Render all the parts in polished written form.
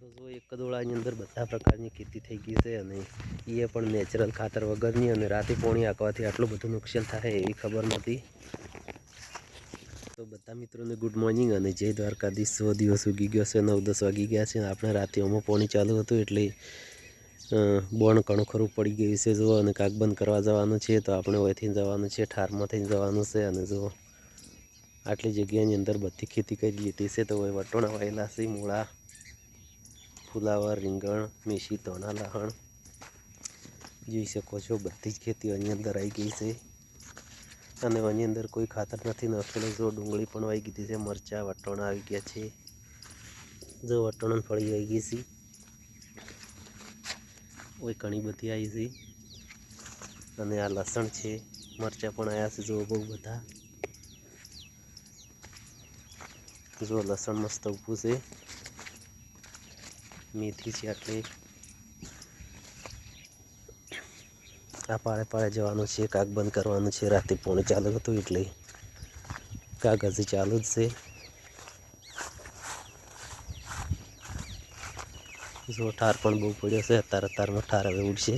તો જો એક કદોળાની અંદર બધા પ્રકારની ખેતી થઈ ગઈ છે અને એ પણ નેચરલ ખાતર વગરની અને રાતે પોણી આંકવાથી આટલું બધું નુકસાન થાય એવી ખબર નહોતી. તો બધા મિત્રોને ગુડ મોર્નિંગ અને જય દ્વારકાધીશ. 100 દિવસ ઉગી ગયો છે, 9-10 વાગી ગયા છે. આપણે રાતે ઓમાં પોણી ચાલુ હતું એટલે બોણ ઘણું ખરું પડી ગયું છે જુઓ. અને કાક બંધ કરવા જવાનું છે તો આપણે અહીંથી જવાનું છે, ઠારમાં થઈને જવાનું છે. અને જુઓ આટલી જગ્યાની અંદર બધી ખેતી કરી લીધી છે. તો હવે વટોણા વાયેલા છે, મૂળા, ફુલાવર, રીંગણ, મેથી, ધાણા, લસણ જોઈ શકો છો. બધી જ ખેતી આની અંદર આવી ગઈ છે અને આની અંદર કોઈ ખાતર નથી નાખેલું. જો ડુંગળી પણ આવી ગઈ છે, મરચાં, વટોણા આવી ગયા છે. જો વટોણા ફળી આવી ગઈ છે, ઓય ઘણી બધી આવી છે. અને આ લસણ છે, મરચાં પણ આવ્યા છે. જો બહુ બધા, જો લસણ મસ્ત ઊભું છે. મેથી છે આટલી. આ પાળે પાળે જવાનું છે, કાક બંધ કરવાનું છે. રાતે પોણી ચાલુ હતું એટલે કાક હજી ચાલુ જ છે. જો ઠાર પણ બહુ પડ્યો છે. અત્યારમાં ઠાર હવે ઉડશે.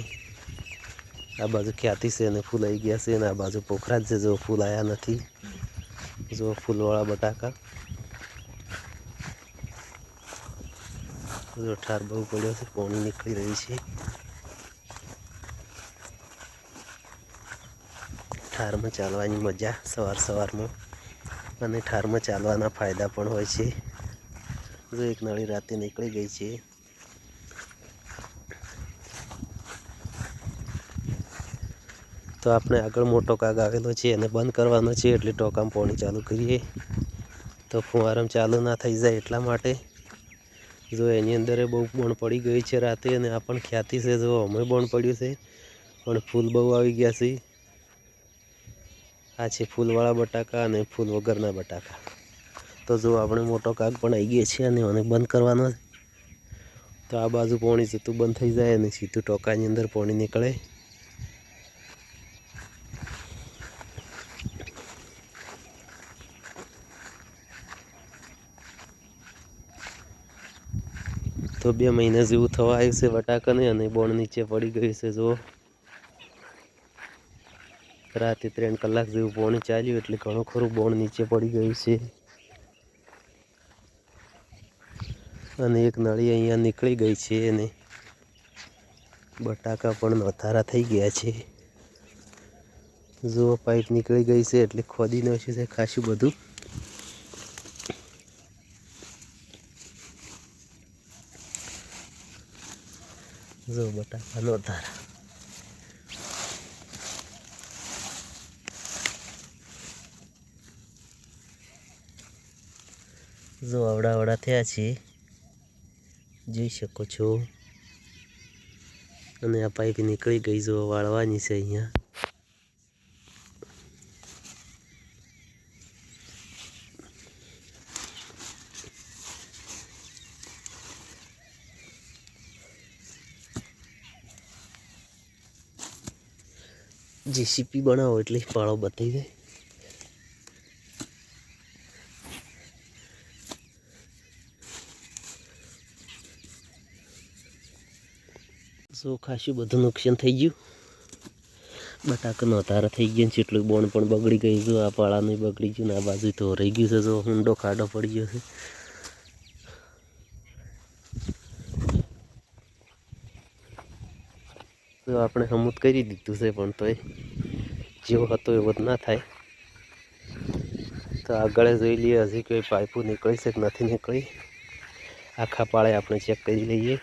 આ બાજુ ખ્યાતિ છે અને ફૂલ આવી ગયા છે. અને આ બાજુ પોખરા જ છે, જો ફૂલ આવ્યા નથી. જો ફૂલવાળા બટાકા. જો ઠાર બહુ પડ્યો છે, પોણી નીકળી રહી છે. ઠારમાં ચાલવાની મજા સવાર સવારમાં, અને ઠારમાં ચાલવાના ફાયદા પણ હોય છે. જો એક નળી રાતે નીકળી ગઈ છે. તો આપણે આગળ મોટો કાગ આવેલો છે એને બંધ કરવાનો છે એટલે ટોકામાં પાણી ચાલુ કરીએ તો ફુવારામાં ચાલુ ના થઈ જાય એટલા માટે. જો એની અંદર બહુ બોણ પડી ગઈ છે રાતે. અને આ પણ ખ્યાતિ છે, જો અમે બોણ પડ્યું છે પણ ફૂલ બહુ આવી ગયા છે. આ છે ફૂલવાળા બટાકા અને ફૂલ વગરના બટાકા. તો જો આપણે મોટો કાગ પણ આવી ગયો છે અને મને બંધ કરવાનો છે. તો આ બાજુ પાણી જતું બંધ થઈ જાય અને સીધું ટોકાની અંદર પાણી નીકળે. તો 2 મહિના જેવું થવા આવ્યું છે બટાકાને અને બોણ નીચે પડી ગયું છે. જો રાતે 3 કલાક જેવું પાણી ચાલ્યું એટલે ઘણું ખરું બોણ નીચે પડી ગયું છે. અને એક નળી અહીંયા નીકળી ગઈ છે અને બટાકા પણ વધારા થઈ ગયા છે. જો પાઇપ નીકળી ગઈ છે એટલે ખોદી નાખ્યું છે ખાસું બધું. જો બટાકાનો ધારા. જો આવડા થયા છે, જોઈ શકો છો. અને આ પાઇપ નીકળી ગઈ, જો વાળવાની છે અહીંયા. જેસીપી બનાવો એટલે પાળો બતાવી જાય. જો ખાસું બધું નુકસાન થઈ ગયું. બટાકાનો તારા થઈ ગયા છે, એટલું બોણ પણ બગડી ગઈ. જો આ પાળાનું બગડી ગયું ને આ બાજુ તો રહી ગયું છે. જો ઊંડો ખાડો પડી ગયો છે. તો આપણે હમુત કરી દીધું છે પણ તોય જેવો હતો એવો જ ના થાય. તો આગળ જોઈ લઈએ હજી કોઈ પાઇપો નીકળી છે કે નથી નીકળી. આખા પાળે આપણે ચેક કરી લઈએ.